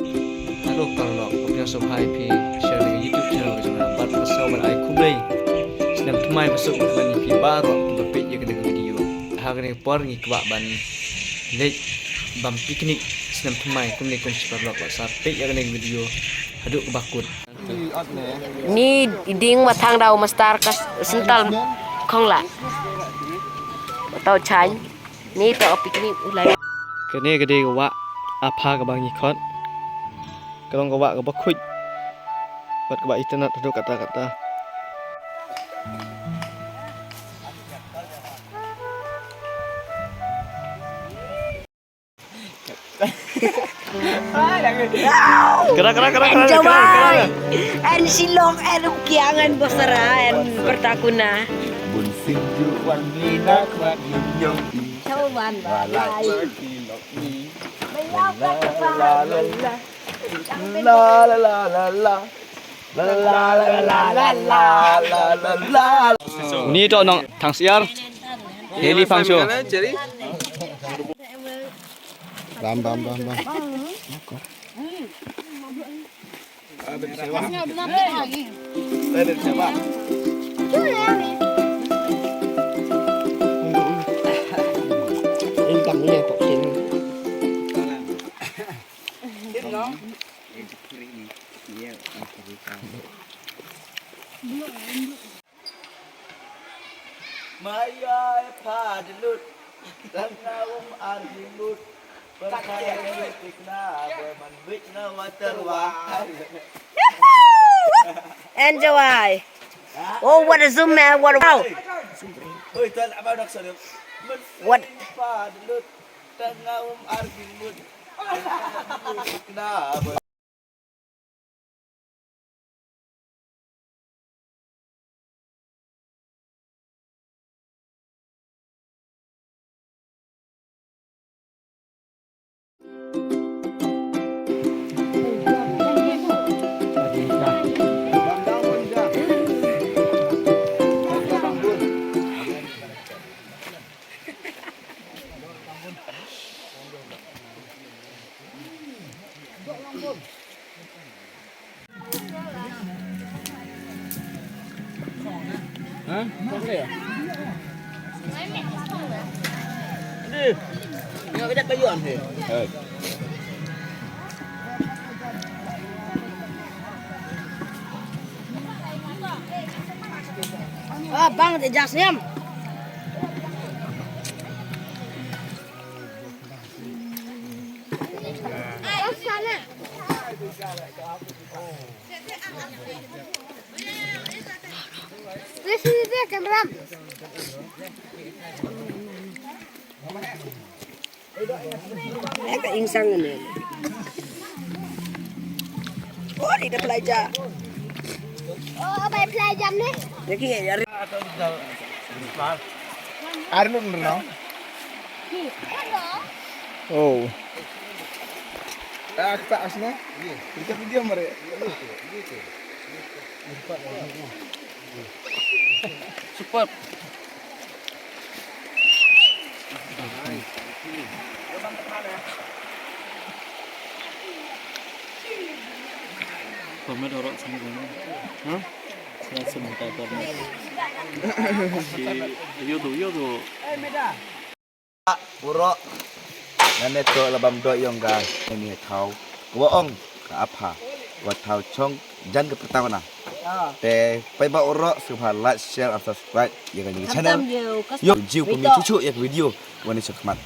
Halo kalau punya subscribe share dengan YouTube channel kita dapat pasal berai kublai. Sedang temai masuk ke bani pi baru berpik ya kena video. Hari ni por ngi kebak ban lek bam piknik sedang temai kum ni kum cepat lok sampai ya kena video. Haduk kebakut. Ni ding mà thang đầu mà star kas sental không lại tàu chán ni tàu picnic lại Kene gede gawak apa ke bang ikot. Kalau gawak ke bakut. Buat kebak internet haduk kata-kata. Gerak. Jawai en silong en kiangan bosara en pertakuna Bunsing juan mina kwa ginyong cawan balai la la la la la la la la la la la. Ni tu nong thang siar. Heli function. Bam. em cầm nghe cọc trên Maya padalut tanawum arjimut perkaya tikna berman witna waterwah. en jawai oh what a zoom man what a wow Oi tuan abang nak sorry. what Padalut tanawum arjimut tikna ah bang de jasem Sini deh kamera. Cái insang này. Oh, đi đập lại cha. Bay play jam nih. Cái kia ya. Arno no. Oh. Kita asna. Kita video mare. Super. Kami dorong sini dulu. Hah? Saya sebentar kami. Yo tu. Puro. Nane to labam do yong ga. Ini thau. Wa ong ka apa. Wa thau chong jan ke pertama na. Te pai ba uro subhan like share and subscribe yang ni channel. Yo jiu pemi cucu ya video. Wani sukmat.